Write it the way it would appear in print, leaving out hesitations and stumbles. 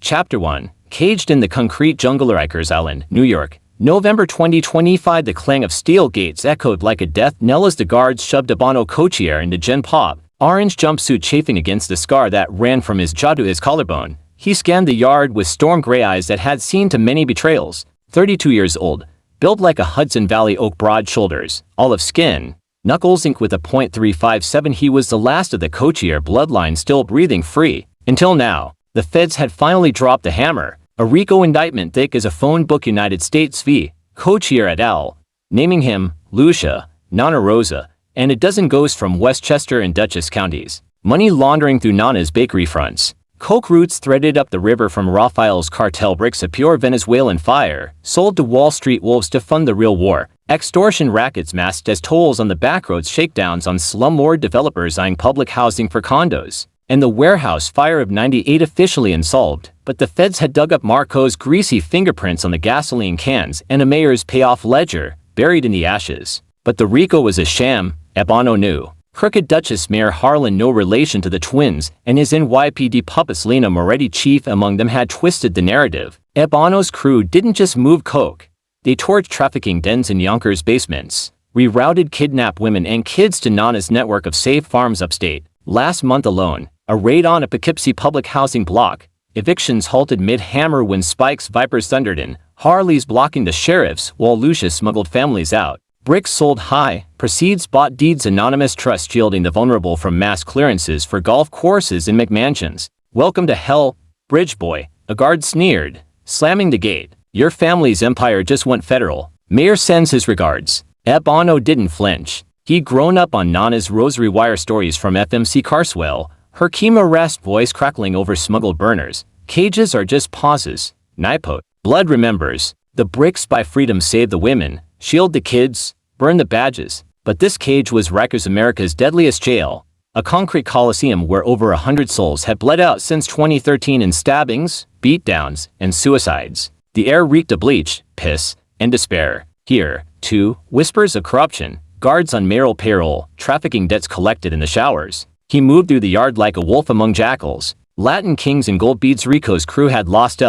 Chapter 1. Caged in the concrete jungle, Rikers Island, New York. November 2025. The clang of steel gates echoed like a death knell as the guards shoved Ebano co-chair into Gen Pop, orange jumpsuit chafing against the scar that ran from his jaw to his collarbone. He scanned the yard with storm-gray eyes that had seen to many betrayals. 32 years old, built like a Hudson Valley oak, broad shoulders, olive skin, knuckles inked with a .357. He was the last of the co-chair bloodline still breathing free. Until now, the feds had finally dropped the hammer. A RICO indictment thick as a phone book. United States v. Co-chair et al., naming him Lucia, Nana Rosa, and a dozen ghosts from Westchester and Dutchess counties. Money laundering through Nana's bakery fronts. Coke routes threaded up the river from Rafael's cartel bricks, a pure Venezuelan fire, sold to Wall Street wolves to fund the real war. Extortion rackets masked as tolls on the backroads, shakedowns on slumlord developers eyeing public housing for condos. And the warehouse fire of '98 officially unsolved, but the feds had dug up Marco's greasy fingerprints on the gasoline cans and a mayor's payoff ledger, buried in the ashes. But the RICO was a sham, Ebano knew. Crooked Dutchess Mayor Harlan, no relation to the twins, and his NYPD puppets Lena Moretti, chief among them, had twisted the narrative. Ebano's crew didn't just move coke. They torched trafficking dens in Yonkers basements, rerouted kidnapped women and kids to Nana's network of safe farms upstate. Last month alone, a raid on a Poughkeepsie public housing block. Evictions halted mid-hammer when Spike's Vipers thundered in, Harleys blocking the sheriffs while Lucia smuggled families out. Bricks sold high, proceeds bought deeds, anonymous trust shielding the vulnerable from mass clearances for golf courses and McMansions. Welcome to hell, Bridge Boy, a guard sneered, slamming the gate. Your family's empire just went federal. Mayor sends his regards. Ebano didn't flinch. He'd grown up on Nana's rosary wire stories from FMC Carswell, her chemo-rasped voice crackling over smuggled burners. Cages are just pauses. Nipot. Blood remembers. The bricks by freedom save the women, shield the kids, burn the badges. But this cage was Rikers America's deadliest jail, a concrete coliseum where over 100 souls had bled out since 2013 in stabbings, beatdowns, and suicides. The air reeked of bleach, piss, and despair. Here, too, whispers of corruption, guards on mayoral payroll, trafficking debts collected in the showers. He moved through the yard like a wolf among jackals. Latin kings and gold beads. Rico's crew had lost